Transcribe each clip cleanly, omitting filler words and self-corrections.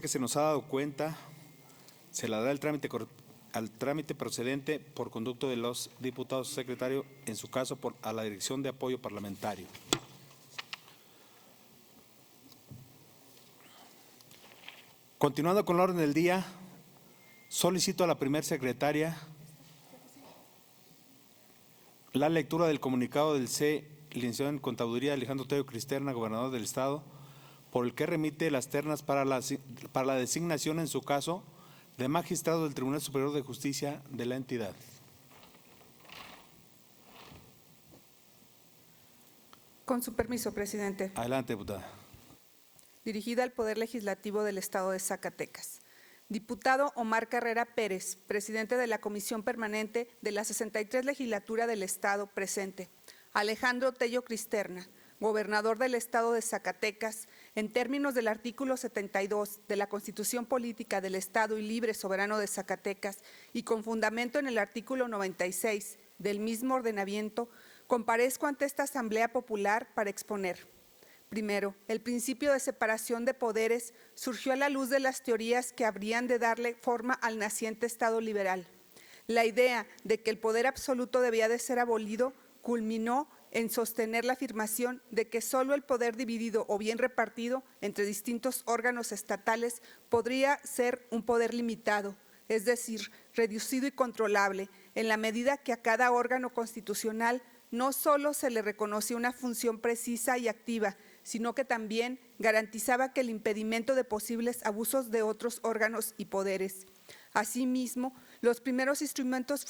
que se nos ha dado cuenta, se la da al trámite procedente por conducto de los diputados secretarios, en su caso a la Dirección de Apoyo Parlamentario. Continuando con el orden del día, solicito a la primera secretaria la lectura del comunicado del licenciado en Contaduría Alejandro Tello Cristerna, gobernador del Estado, por el que remite las ternas para la designación, en su caso, de magistrado del Tribunal Superior de Justicia de la entidad. Con su permiso, presidente. Adelante, diputada. Dirigida al Poder Legislativo del Estado de Zacatecas. Diputado Omar Carrera Pérez, presidente de la Comisión Permanente de la 63 Legislatura del Estado, presente. Alejandro Tello Cristerna, gobernador del Estado de Zacatecas, en términos del artículo 72 de la Constitución Política del Estado y Libre Soberano de Zacatecas y con fundamento en el artículo 96 del mismo ordenamiento, comparezco ante esta Asamblea Popular para exponer. Primero, el principio de separación de poderes surgió a la luz de las teorías que habrían de darle forma al naciente Estado liberal. La idea de que el poder absoluto debía de ser abolido culminó en sostener la afirmación de que solo el poder dividido o bien repartido entre distintos órganos estatales podría ser un poder limitado, es decir, reducido y controlable, en la medida que a cada órgano constitucional no solo se le reconocía una función precisa y activa, sino que también garantizaba que el impedimento de posibles abusos de otros órganos y poderes. Asimismo, los primeros instrumentos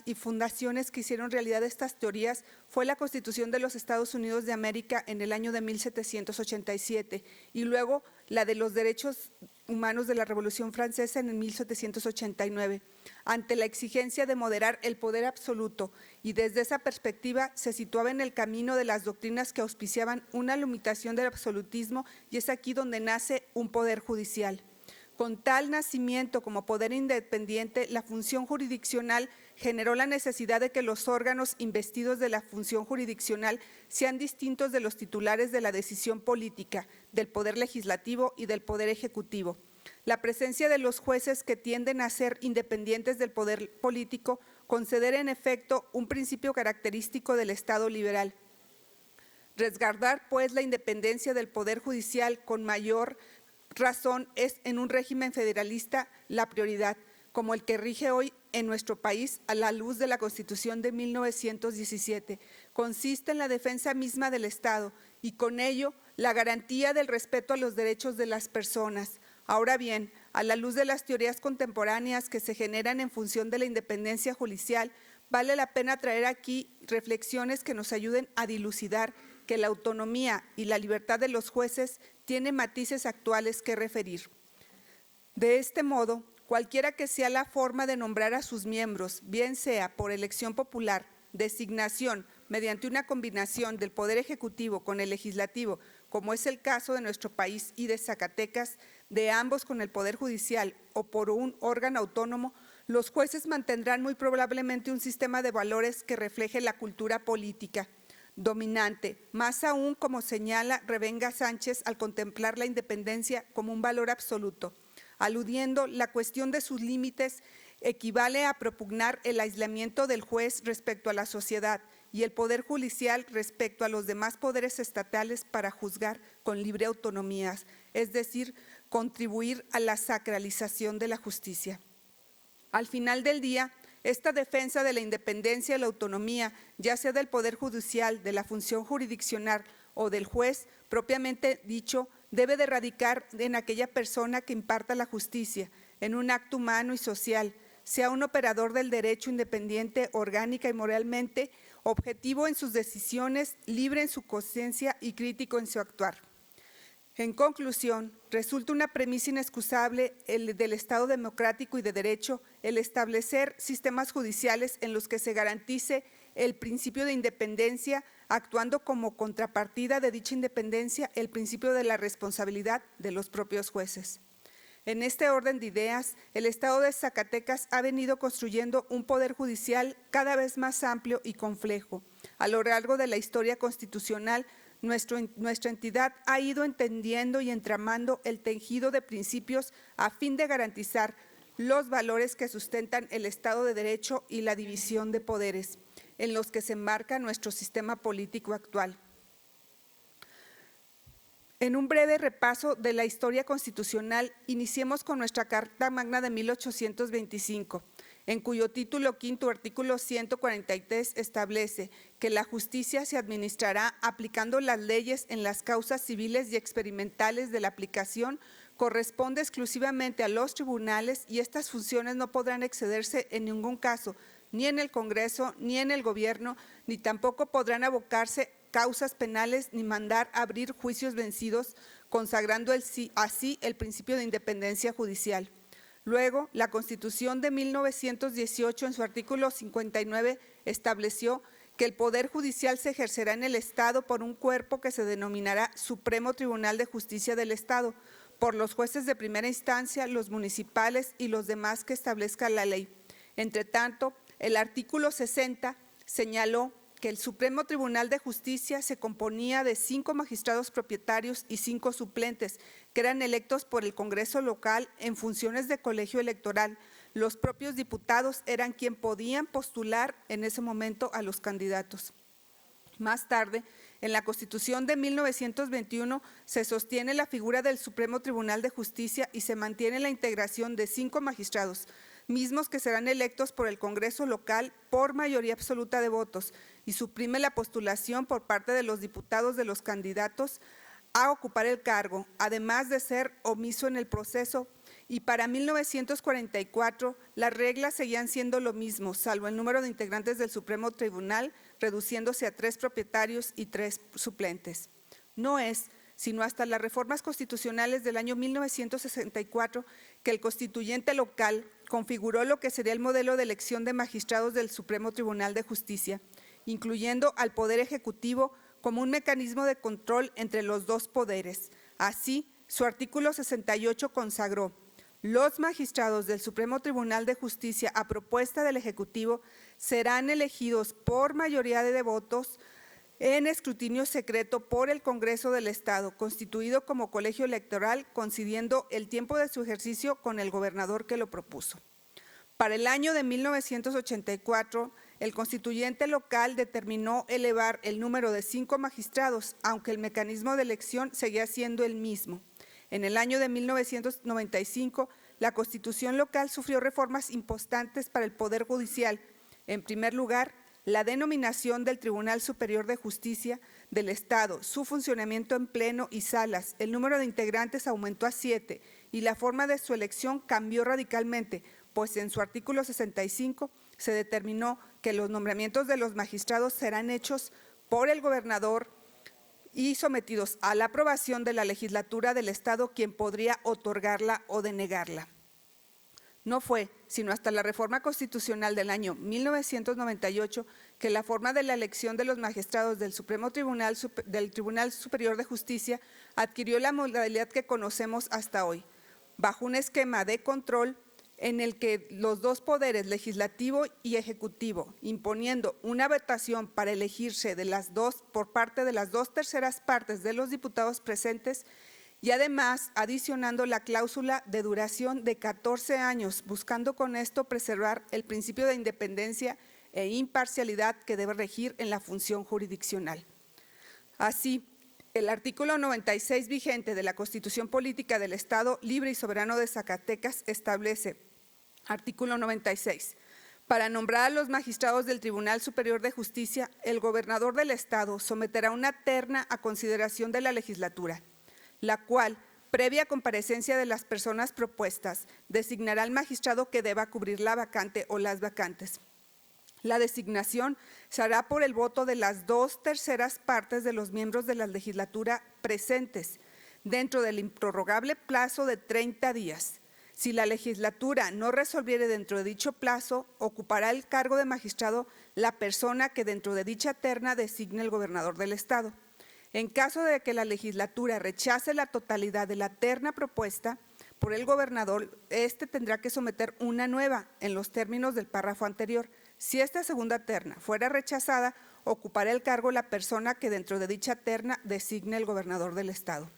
y fundaciones que hicieron realidad estas teorías fue la Constitución de los Estados Unidos de América en el año de 1787 y luego la de los derechos humanos de la Revolución Francesa en el 1789, ante la exigencia de moderar el poder absoluto, y desde esa perspectiva se situaba en el camino de las doctrinas que auspiciaban una limitación del absolutismo, y es aquí donde nace un poder judicial. Con tal nacimiento como poder independiente, la función jurisdiccional generó la necesidad de que los órganos investidos de la función jurisdiccional sean distintos de los titulares de la decisión política, del poder legislativo y del poder ejecutivo. La presencia de los jueces, que tienden a ser independientes del poder político, considera en efecto un principio característico del Estado liberal. Resguardar, pues, la independencia del poder judicial con mayor razón es en un régimen federalista la prioridad, como el que rige hoy en nuestro país a la luz de la Constitución de 1917. Consiste en la defensa misma del Estado y con ello la garantía del respeto a los derechos de las personas. Ahora bien, a la luz de las teorías contemporáneas que se generan en función de la independencia judicial, vale la pena traer aquí reflexiones que nos ayuden a dilucidar que la autonomía y la libertad de los jueces tienen matices actuales que referir. De este modo, cualquiera que sea la forma de nombrar a sus miembros, bien sea por elección popular, designación, mediante una combinación del Poder Ejecutivo con el Legislativo, como es el caso de nuestro país y de Zacatecas, de ambos con el Poder Judicial o por un órgano autónomo, los jueces mantendrán muy probablemente un sistema de valores que refleje la cultura política dominante, más aún como señala Revenga Sánchez al contemplar la independencia como un valor absoluto. Aludiendo, la cuestión de sus límites equivale a propugnar el aislamiento del juez respecto a la sociedad y el poder judicial respecto a los demás poderes estatales para juzgar con libre autonomía, es decir, contribuir a la sacralización de la justicia. Al final del día, esta defensa de la independencia y la autonomía, ya sea del Poder Judicial, de la función jurisdiccional o del juez, propiamente dicho, debe de radicar en aquella persona que imparta la justicia, en un acto humano y social, sea un operador del derecho independiente, orgánica y moralmente, objetivo en sus decisiones, libre en su conciencia y crítico en su actuar. En conclusión, resulta una premisa inexcusable del Estado democrático y de derecho el establecer sistemas judiciales en los que se garantice el principio de independencia, actuando como contrapartida de dicha independencia el principio de la responsabilidad de los propios jueces. En este orden de ideas, el Estado de Zacatecas ha venido construyendo un poder judicial cada vez más amplio y complejo. A lo largo de la historia constitucional, nuestra entidad ha ido entendiendo y entramando el tejido de principios a fin de garantizar los valores que sustentan el Estado de Derecho y la división de poderes, en los que se enmarca nuestro sistema político actual. En un breve repaso de la historia constitucional, iniciemos con nuestra Carta Magna de 1825, en cuyo título quinto, artículo 143, establece que la justicia se administrará aplicando las leyes en las causas civiles y experimentales de la aplicación corresponde exclusivamente a los tribunales y estas funciones no podrán excederse en ningún caso, ni en el Congreso, ni en el Gobierno, ni tampoco podrán abocarse causas penales ni mandar abrir juicios vencidos, consagrando así el principio de independencia judicial. Luego, la Constitución de 1918, en su artículo 59, estableció que el Poder Judicial se ejercerá en el Estado por un cuerpo que se denominará Supremo Tribunal de Justicia del Estado, por los jueces de primera instancia, los municipales y los demás que establezca la ley. Entre tanto, el artículo 60 señaló que el Supremo Tribunal de Justicia se componía de 5 magistrados propietarios y 5 suplentes, que eran electos por el Congreso local en funciones de colegio electoral. Los propios diputados eran quien podían postular en ese momento a los candidatos. Más tarde, en la Constitución de 1921 se sostiene la figura del Supremo Tribunal de Justicia y se mantiene la integración de 5 magistrados, mismos que serán electos por el Congreso local por mayoría absoluta de votos, y suprime la postulación por parte de los diputados de los candidatos a ocupar el cargo, además de ser omiso en el proceso. Y para 1944 las reglas seguían siendo lo mismo, salvo el número de integrantes del Supremo Tribunal, reduciéndose a 3 propietarios y 3 suplentes. No es sino hasta las reformas constitucionales del año 1964 que el constituyente local configuró lo que sería el modelo de elección de magistrados del Supremo Tribunal de Justicia, incluyendo al Poder Ejecutivo como un mecanismo de control entre los 2 poderes. Así, su artículo 68 consagró: los magistrados del Supremo Tribunal de Justicia, a propuesta del Ejecutivo, serán elegidos por mayoría de votos en escrutinio secreto por el Congreso del Estado, constituido como colegio electoral, coincidiendo el tiempo de su ejercicio con el gobernador que lo propuso. Para el año de 1984, el constituyente local determinó elevar el número de 5 magistrados, aunque el mecanismo de elección seguía siendo el mismo. En el año de 1995, la Constitución local sufrió reformas importantes para el Poder Judicial. En primer lugar, la denominación del Tribunal Superior de Justicia del Estado, su funcionamiento en pleno y salas, el número de integrantes aumentó a 7 y la forma de su elección cambió radicalmente, pues en su artículo 65 se determinó que los nombramientos de los magistrados serán hechos por el gobernador y sometidos a la aprobación de la legislatura del Estado, quien podría otorgarla o denegarla. No fue sino hasta la reforma constitucional del año 1998 que la forma de la elección de los magistrados del Supremo Tribunal, del Tribunal Superior de Justicia adquirió la modalidad que conocemos hasta hoy, bajo un esquema de control en el que los 2 poderes, legislativo y ejecutivo, imponiendo una votación para elegirse por parte de las 2/3 partes de los diputados presentes, y además adicionando la cláusula de duración de 14 años, buscando con esto preservar el principio de independencia e imparcialidad que debe regir en la función jurisdiccional. Así, el artículo 96 vigente de la Constitución Política del Estado Libre y Soberano de Zacatecas establece, artículo 96, para nombrar a los magistrados del Tribunal Superior de Justicia, el gobernador del Estado someterá una terna a consideración de la legislatura, la cual, previa comparecencia de las personas propuestas, designará al magistrado que deba cubrir la vacante o las vacantes. La designación se hará por el voto de las 2/3 partes de los miembros de la legislatura presentes, dentro del improrrogable plazo de 30 días. Si la legislatura no resolviere dentro de dicho plazo, ocupará el cargo de magistrado la persona que dentro de dicha terna designe el gobernador del Estado. En caso de que la legislatura rechace la totalidad de la terna propuesta por el gobernador, éste tendrá que someter una nueva en los términos del párrafo anterior. Si esta segunda terna fuera rechazada, ocupará el cargo la persona que dentro de dicha terna designe el gobernador del Estado.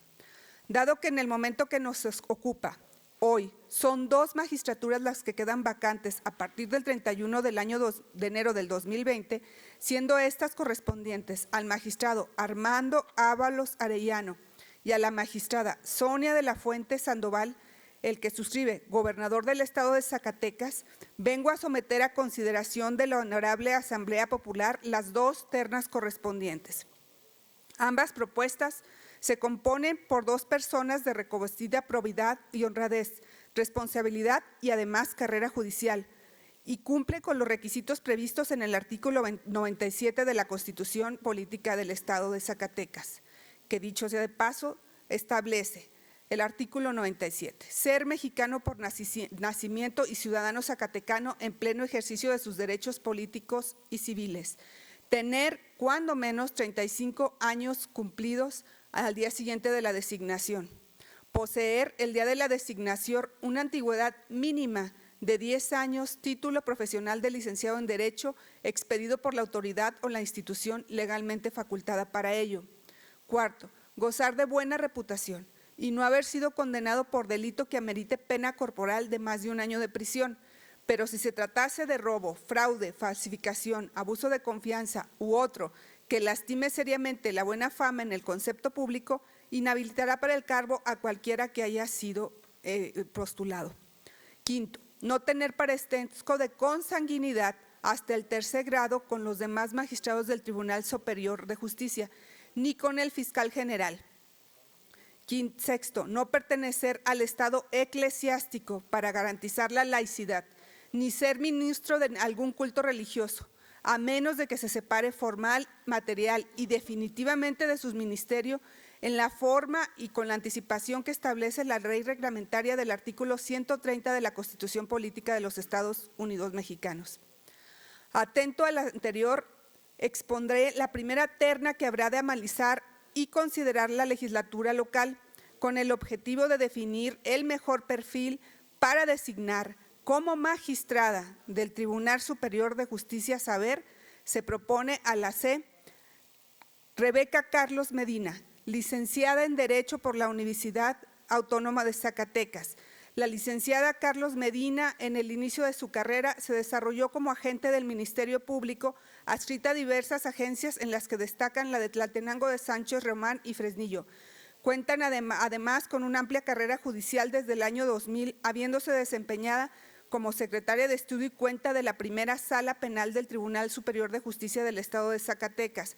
Dado que en el momento que nos ocupa hoy son 2 magistraturas las que quedan vacantes a partir del 31 del año de enero del 2020, siendo estas correspondientes al magistrado Armando Ábalos Arellano y a la magistrada Sonia de la Fuente Sandoval, el que suscribe gobernador del Estado de Zacatecas, vengo a someter a consideración de la Honorable Asamblea Popular las 2 ternas correspondientes. Ambas propuestas se componen por 2 personas de reconocida probidad y honradez, responsabilidad y además carrera judicial, y cumple con los requisitos previstos en el artículo 97 de la Constitución Política del Estado de Zacatecas, que dicho sea de paso, establece el artículo 97, ser mexicano por nacimiento y ciudadano zacatecano en pleno ejercicio de sus derechos políticos y civiles, tener cuando menos 35 años cumplidos al día siguiente de la designación, poseer el día de la designación una antigüedad mínima de 10 años, título profesional de licenciado en Derecho expedido por la autoridad o la institución legalmente facultada para ello. Cuarto, gozar de buena reputación y no haber sido condenado por delito que amerite pena corporal de más de 1 año de prisión, pero si se tratase de robo, fraude, falsificación, abuso de confianza u otro que lastime seriamente la buena fama en el concepto público, inhabilitará para el cargo a cualquiera que haya sido postulado. Quinto, no tener parentesco de consanguinidad hasta el 3er grado con los demás magistrados del Tribunal Superior de Justicia, ni con el fiscal general. Sexto, no pertenecer al Estado eclesiástico para garantizar la laicidad, ni ser ministro de algún culto religioso, a menos de que se separe formal, material y definitivamente de su ministerio en la forma y con la anticipación que establece la ley reglamentaria del artículo 130 de la Constitución Política de los Estados Unidos Mexicanos. Atento a lo anterior, expondré la primera terna que habrá de analizar y considerar la legislatura local con el objetivo de definir el mejor perfil para designar como magistrada del Tribunal Superior de Justicia Saber. Se propone a la C. Rebeca Carlos Medina, licenciada en Derecho por la Universidad Autónoma de Zacatecas. La licenciada Carlos Medina, en el inicio de su carrera, se desarrolló como agente del Ministerio Público, adscrita a diversas agencias en las que destacan la de Tlaltenango de Sánchez, Román y Fresnillo. Cuentan además con una amplia carrera judicial desde el año 2000, habiéndose desempeñada como secretaria de estudio y cuenta de la primera sala penal del Tribunal Superior de Justicia del Estado de Zacatecas,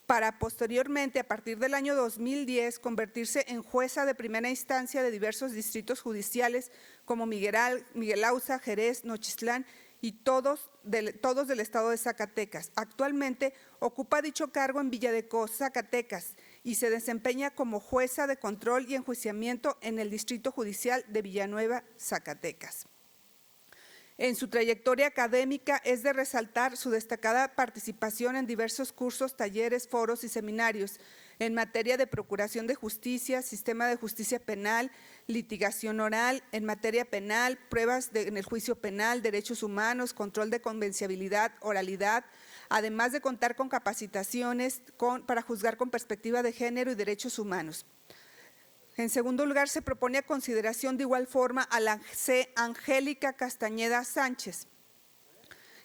para posteriormente, a partir del año 2010, convertirse en jueza de primera instancia de diversos distritos judiciales como Miguel Auza, Jerez, Nochistlán y todos del Estado de Zacatecas. Actualmente ocupa dicho cargo en Villadecós, Zacatecas, y se desempeña como jueza de control y enjuiciamiento en el Distrito Judicial de Villanueva, Zacatecas. En su trayectoria académica es de resaltar su destacada participación en diversos cursos, talleres, foros y seminarios en materia de procuración de justicia, sistema de justicia penal, litigación oral, en materia penal, pruebas en el juicio penal, derechos humanos, control de convencibilidad, oralidad, además de contar con capacitaciones para juzgar con perspectiva de género y derechos humanos. En segundo lugar, se propone a consideración de igual forma a la C. Angélica Castañeda Sánchez,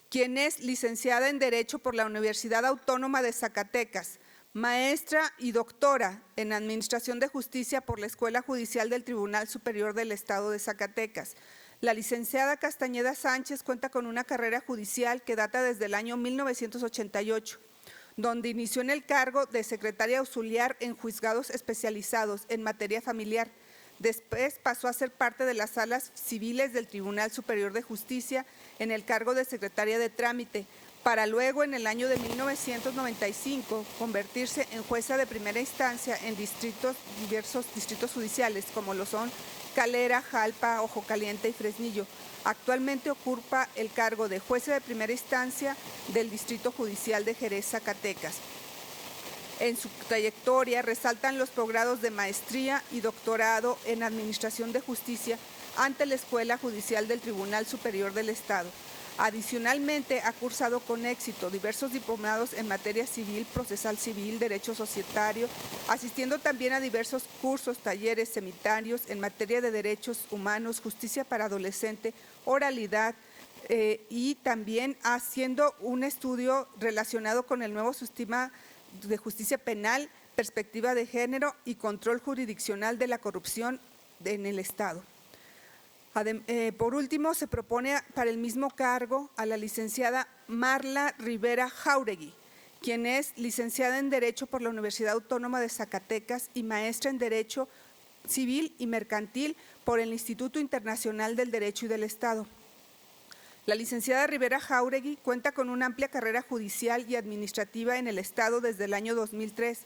quien es licenciada en Derecho por la Universidad Autónoma de Zacatecas, maestra y doctora en Administración de Justicia por la Escuela Judicial del Tribunal Superior del Estado de Zacatecas. La licenciada Castañeda Sánchez cuenta con una carrera judicial que data desde el año 1988, donde inició en el cargo de secretaria auxiliar en juzgados especializados en materia familiar. Después pasó a ser parte de las salas civiles del Tribunal Superior de Justicia en el cargo de secretaria de trámite, para luego en el año de 1995 convertirse en jueza de primera instancia en diversos distritos judiciales, como lo son Calera, Jalpa, Ojo Caliente y Fresnillo. Actualmente ocupa el cargo de jueza de primera instancia del Distrito Judicial de Jerez, Zacatecas. En su trayectoria resaltan los posgrados de maestría y doctorado en Administración de Justicia ante la Escuela Judicial del Tribunal Superior del Estado, Adicionalmente, ha cursado con éxito diversos diplomados en materia civil, procesal civil, derecho societario, asistiendo también a diversos cursos, talleres, seminarios en materia de derechos humanos, justicia para adolescente, oralidad, y también haciendo un estudio relacionado con el nuevo sistema de justicia penal, perspectiva de género y control jurisdiccional de la corrupción en el Estado. Por último, se propone para el mismo cargo a la licenciada Marla Rivera Jáuregui, quien es licenciada en Derecho por la Universidad Autónoma de Zacatecas y maestra en Derecho Civil y Mercantil por el Instituto Internacional del Derecho y del Estado. La licenciada Rivera Jáuregui cuenta con una amplia carrera judicial y administrativa en el Estado desde el año 2003,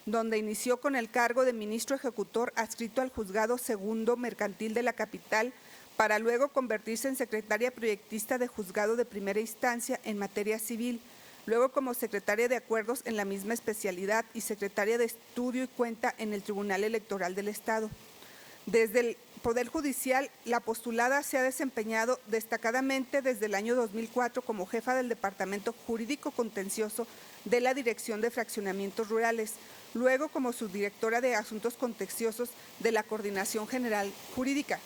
donde inició con el cargo de ministro ejecutor adscrito al Juzgado Segundo Mercantil de la capital, para luego convertirse en secretaria proyectista de Juzgado de Primera Instancia en materia civil, luego como secretaria de Acuerdos en la misma especialidad y secretaria de Estudio y Cuenta en el Tribunal Electoral del Estado. Desde el Poder Judicial, la postulada se ha desempeñado destacadamente desde el año 2004 como jefa del Departamento Jurídico Contencioso de la Dirección de Fraccionamientos Rurales, luego como subdirectora de Asuntos Contenciosos de la Coordinación General Jurídica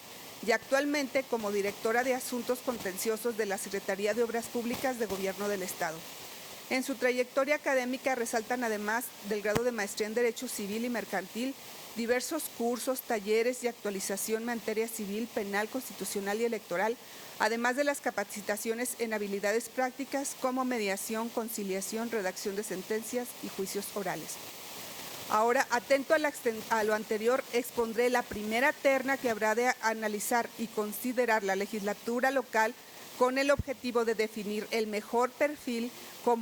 y actualmente como directora de Asuntos Contenciosos de la Secretaría de Obras Públicas de Gobierno del Estado. En su trayectoria académica resaltan, además del grado de maestría en Derecho Civil y Mercantil, diversos cursos, talleres y actualización en materia civil, penal, constitucional y electoral, además de las capacitaciones en habilidades prácticas como mediación, redacción de sentencias y juicios orales. Ahora, atento a lo anterior, expondré la primera terna que habrá de analizar y considerar la legislatura local con el objetivo de definir el mejor perfil como